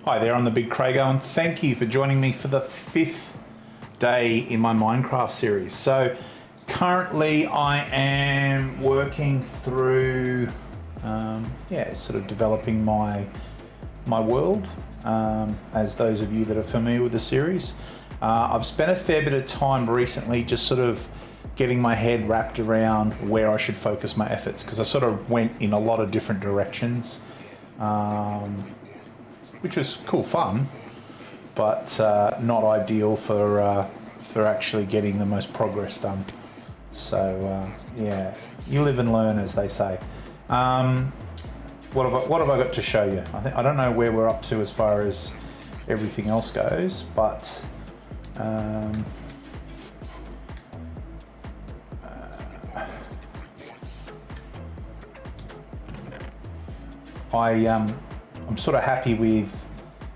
Hi there, I'm the BigCraigO and thank you for joining me for the 5th day in my Minecraft series. So currently I am working through, sort of developing my world. As those of you that are familiar with the series, I've spent a fair bit of time recently just sort of getting my head wrapped around where I should focus my efforts, because I sort of went in a lot of different directions. Which was cool fun, but not ideal for actually getting the most progress done. So yeah, you live and learn, as they say. What have I got to show you? I don't know where we're up to as far as everything else goes, but I'm sort of happy with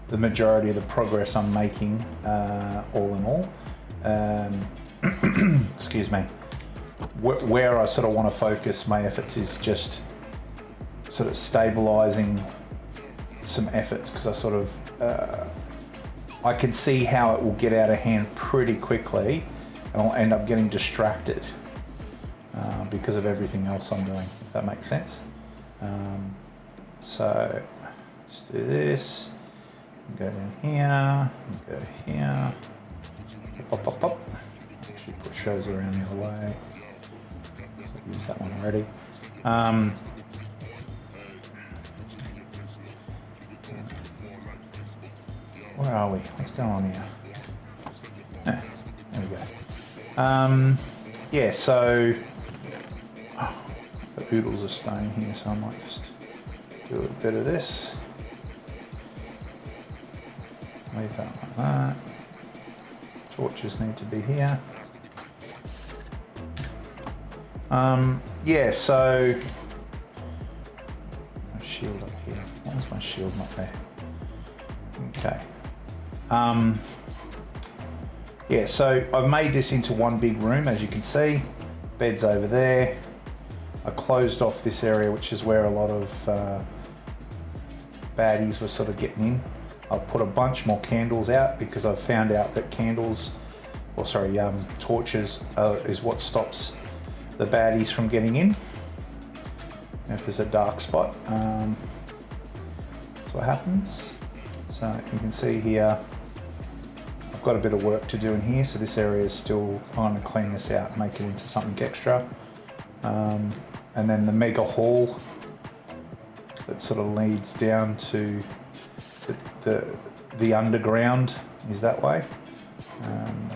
the majority of the progress I'm making, all in all. Excuse me. Where I sort of want to focus my efforts is just sort of stabilizing some efforts, because I sort of, I can see how it will get out of hand pretty quickly and I'll end up getting distracted because of everything else I'm doing, if that makes sense. So let's do this, go down here, go here, pop, pop, pop. Actually put shows around the other way, so I've used that one already. Where are we? What's going on here? There we go. Yeah, so the oodles are staying here, so I might just do a bit of this. Leave that like that. Torches need to be here. Yeah, so my shield up here. Why is my shield not there? Okay. Yeah, so I've made this into one big room, as you can see. Bed's over there. I closed off this area, which is where a lot of baddies were sort of getting in. I've put a bunch more candles out because I've found out that torches is what stops the baddies from getting in. If there's a dark spot, that's what happens. So you can see here, I've got a bit of work to do in here. So this area is still trying to clean this out and make it into something extra. And then the mega hall that sort of leads down to the underground is that way,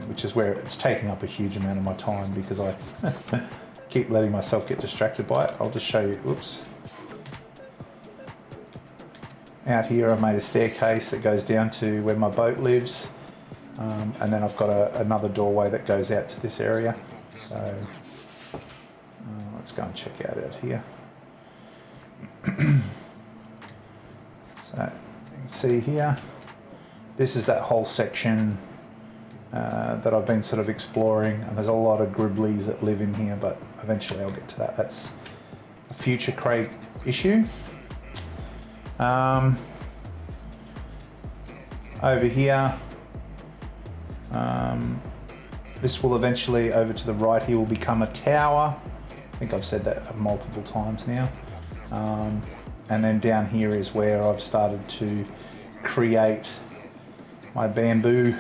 which is where it's taking up a huge amount of my time because I keep letting myself get distracted by it. I'll just show you, oops. Out here I made a staircase that goes down to where my boat lives, and then I've got another doorway that goes out to this area. So let's go and check out here. So you can see here, this is that whole section that I've been sort of exploring, and there's a lot of gribblies that live in here, but eventually I'll get to that. That's a future Craig issue. Over here, this will eventually, over to the right here, will become a tower. I think I've said that multiple times now. And then down here is where I've started to create my bamboo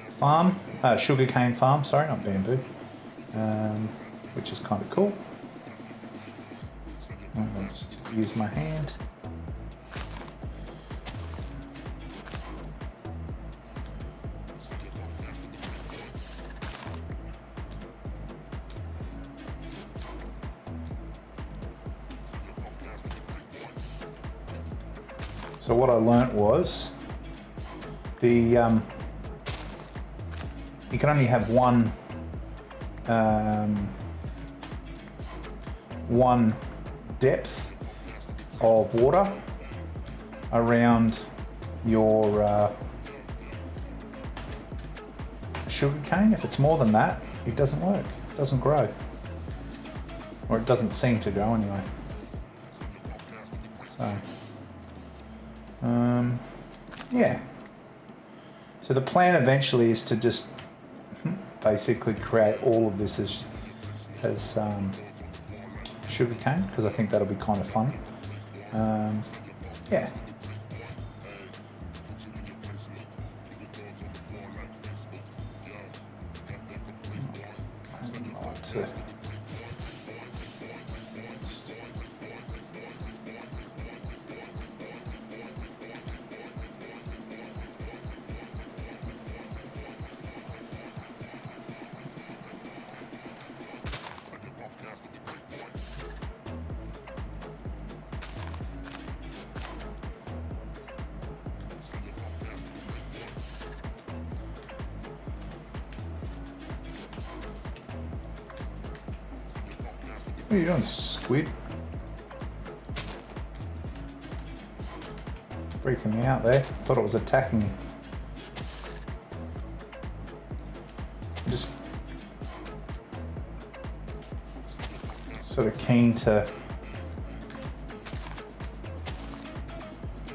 farm, sugarcane farm, sorry, not bamboo, which is kind of cool. I'll just use my hand. So what I learnt was you can only have one depth of water around your sugarcane. If it's more than that, it doesn't work. It doesn't grow, or it doesn't seem to grow anyway. So Yeah. So the plan eventually is to just basically create all of this as sugar cane, because I think that'll be kind of funny. Yeah. What are you doing, squid? Freaking me out there. Thought it was attacking you. I'm just sort of keen to...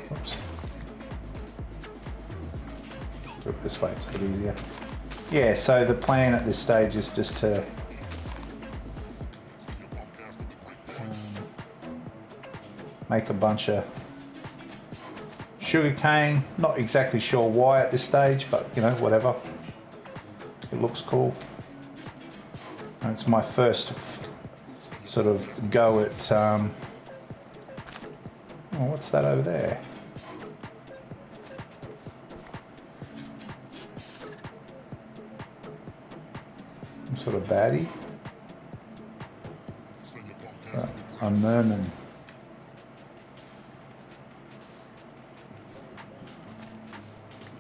Whoops. Do it this way, it's a bit easier. Yeah, so the plan at this stage is just to make a bunch of sugar cane. Not exactly sure why at this stage, but you know, whatever. It looks cool. And it's my first sort of go at, oh, what's that over there? Some sort of baddie. A merman.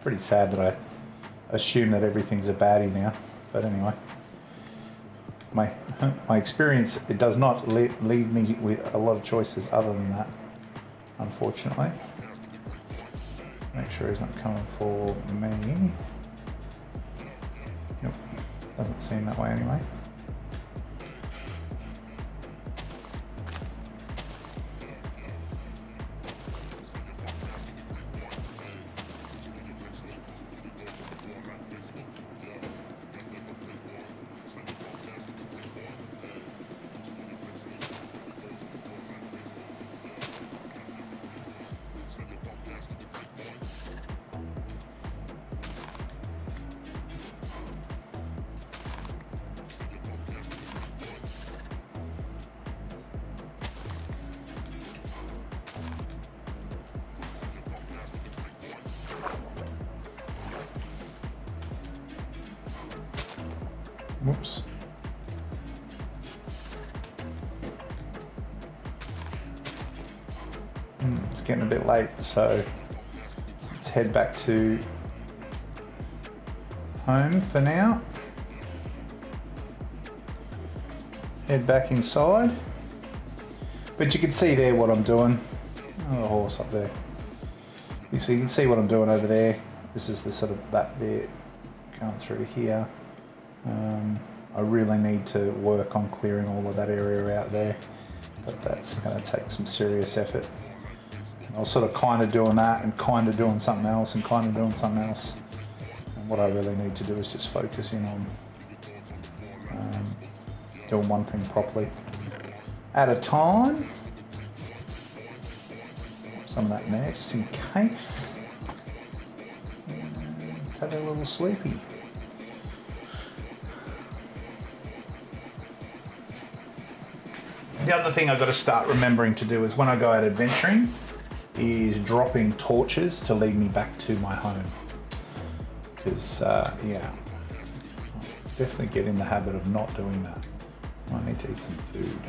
Pretty sad that I assume that everything's a baddie now, but anyway, my experience, it does not leave me with a lot of choices other than that, unfortunately. Make sure he's not coming for me. Nope, doesn't seem that way anyway. Whoops. It's getting a bit late, so let's head back to home for now. Head back inside. But you can see there what I'm doing. Oh, the horse up there. So you can see what I'm doing over there. This is the sort of that bit going through here. I really need to work on clearing all of that area out there, but that's going to take some serious effort. And I was sort of kind of doing that and kind of doing something else and kind of doing something else. And what I really need to do is just focus in on doing one thing properly at a time. Some of that in there just in case. Let's have a little sleepy. The other thing I've got to start remembering to do is when I go out adventuring is dropping torches to lead me back to my home. Because, yeah, I'll definitely get in the habit of not doing that. I need to eat some food.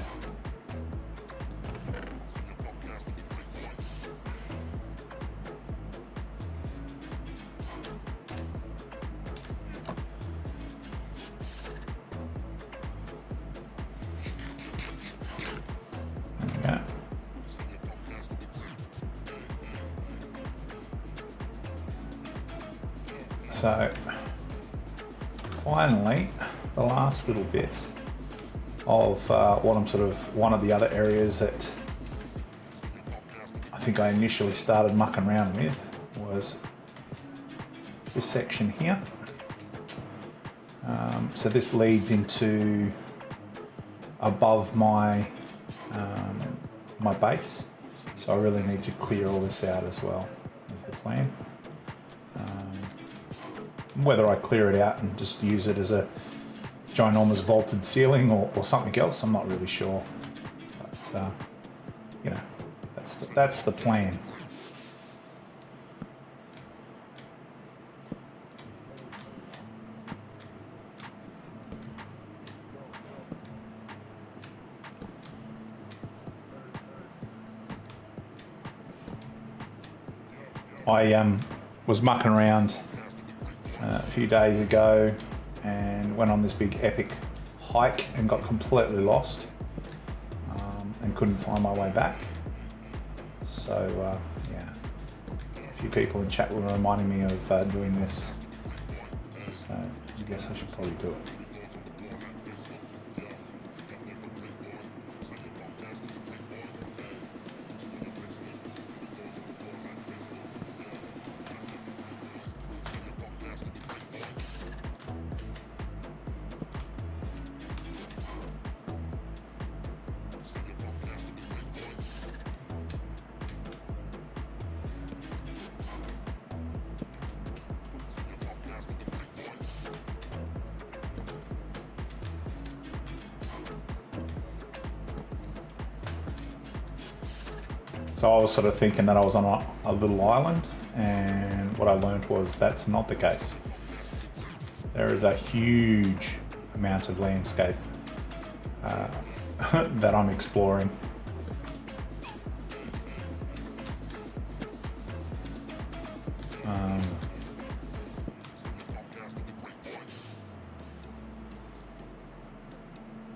So finally, the last little bit of what I'm sort of, one of the other areas that I think I initially started mucking around with was this section here. So this leads into above my my base. So I really need to clear all this out as well, is the plan. Whether I clear it out and just use it as a ginormous vaulted ceiling or something else, I'm not really sure. But, you know, that's the plan. I was mucking around a few days ago and went on this big epic hike and got completely lost and couldn't find my way back. So yeah, a few people in chat were reminding me of doing this. So I guess I should probably do it. So I was sort of thinking that I was on a little island, and what I learned was that's not the case. There is a huge amount of landscape that I'm exploring.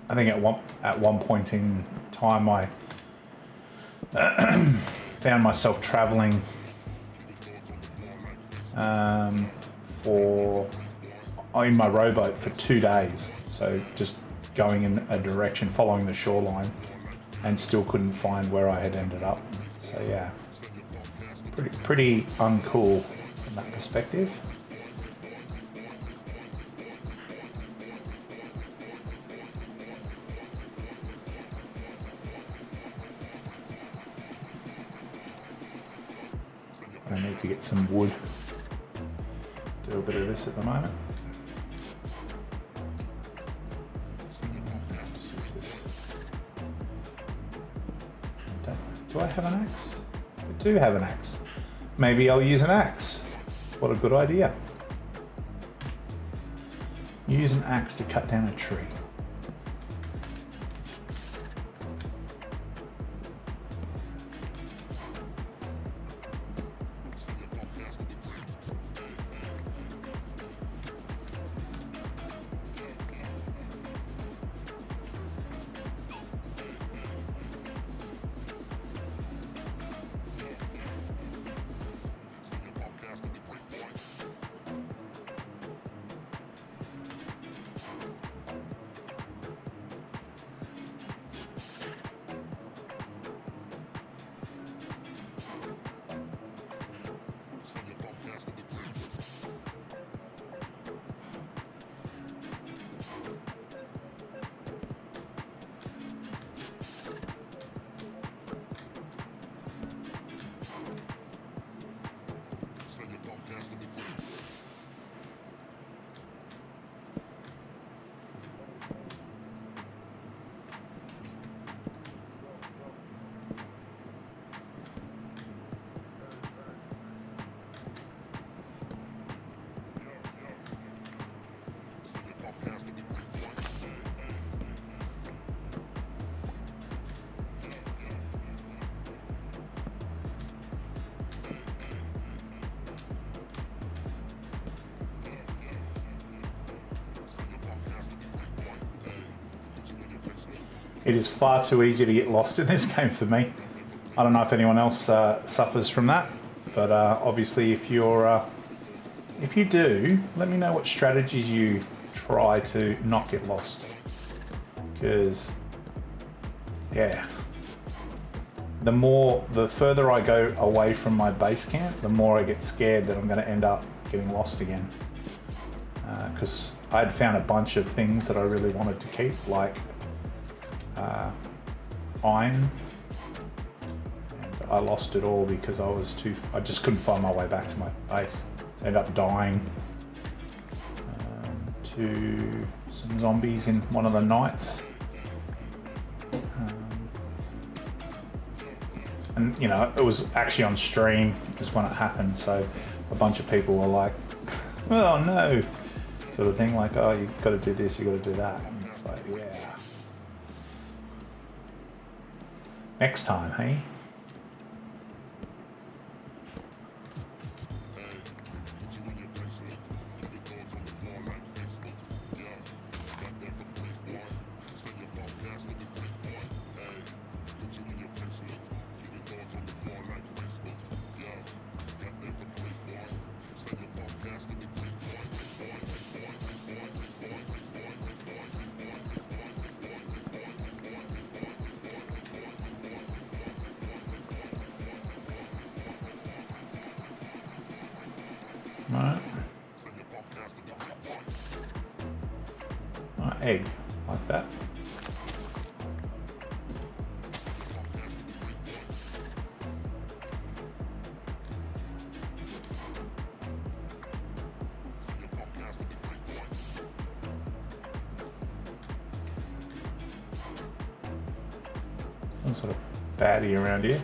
I think at one point in time I found myself traveling in my rowboat for 2 days. So just going in a direction, following the shoreline, and still couldn't find where I had ended up. So yeah, pretty uncool from that perspective. I need to get some wood. Do a bit of this at the moment. Do I have an axe? I do have an axe. Maybe I'll use an axe. What a good idea. Use an axe to cut down a tree. It is far too easy to get lost in this game for me. I don't know if anyone else suffers from that, but obviously if you do, let me know what strategies you try to not get lost. Because, yeah, the further I go away from my base camp, the more I get scared that I'm going to end up getting lost again. Because I'd found a bunch of things that I really wanted to keep, like iron, and I lost it all because I just couldn't find my way back to my base. So I ended up dying to some zombies in one of the nights. And you know, it was actually on stream is when it happened, so a bunch of people were like, oh no, sort of thing, like, oh, you've got to do this, you've got to do that. And it's like, yeah. Next time, hey? Right. Oh, egg, like that. Some sort of baddie around here.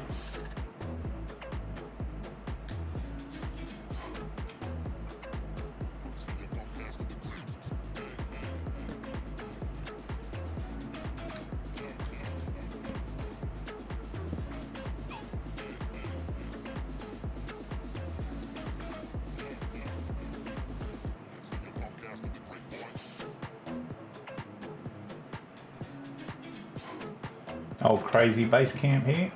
Old crazy base camp here.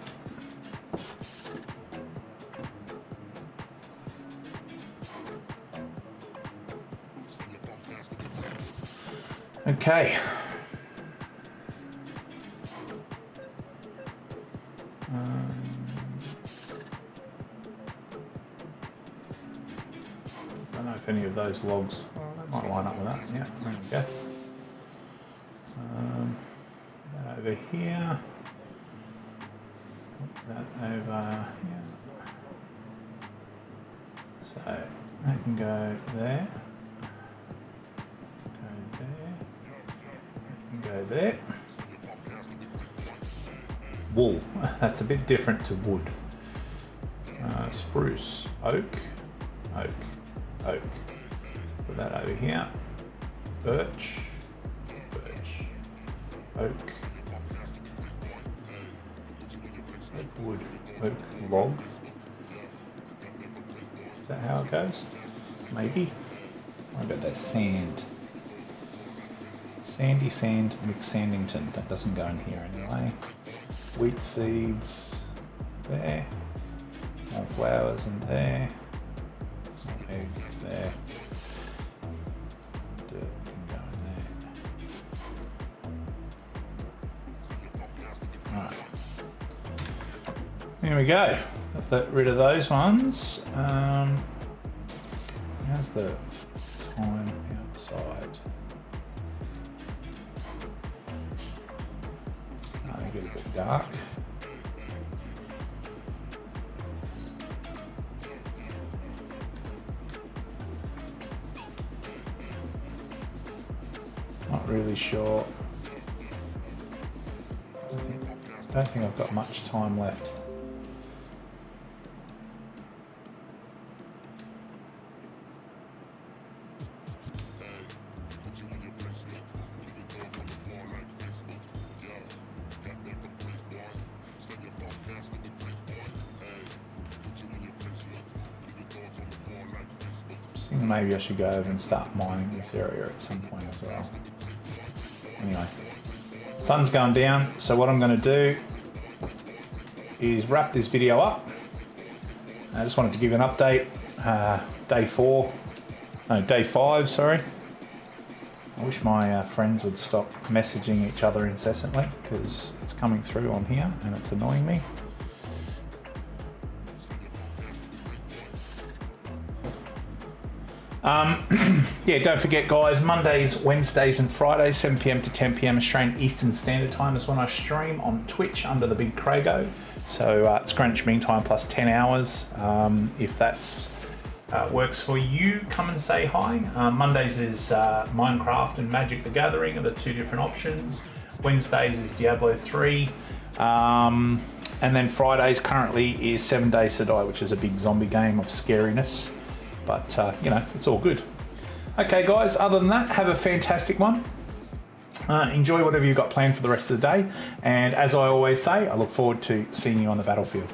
Okay. I don't know if any of those logs might line up with that. Yeah, there we go. That over here. That over here. So that can go there. Go there. That can go there. Wool. That's a bit different to wood. Spruce, oak, oak, oak. Put that over here. Birch, birch, oak. Wood, oak, log. Is that how it goes? Maybe. What about that sand? Sandy sand, mixed sandington. That doesn't go in here anyway. Wheat seeds there. More flowers in there. More eggs there. Dirt can go in there. Alright. There we go. Got rid of those ones. How's the time outside? I get a bit dark. Not really sure. I don't think I've got much time left. Maybe I should go over and start mining this area at some point as well. Anyway, sun's going down, so what I'm going to do is wrap this video up. I just wanted to give an update. Day 5, sorry. I wish my friends would stop messaging each other incessantly because it's coming through on here and it's annoying me. Yeah, don't forget, guys, Mondays, Wednesdays, and Fridays, 7 p.m. to 10 p.m. Australian Eastern Standard Time is when I stream on Twitch under the BigCraigO. So it's Greenwich Mean Time plus 10 hours. If that's works for you, come and say hi. Mondays is Minecraft and Magic the Gathering are the two different options. Wednesdays is Diablo 3. And then Fridays currently is 7 Days to Die, which is a big zombie game of scariness. But, you know, it's all good. Okay, guys, other than that, have a fantastic one. Enjoy whatever you've got planned for the rest of the day. And as I always say, I look forward to seeing you on the battlefield.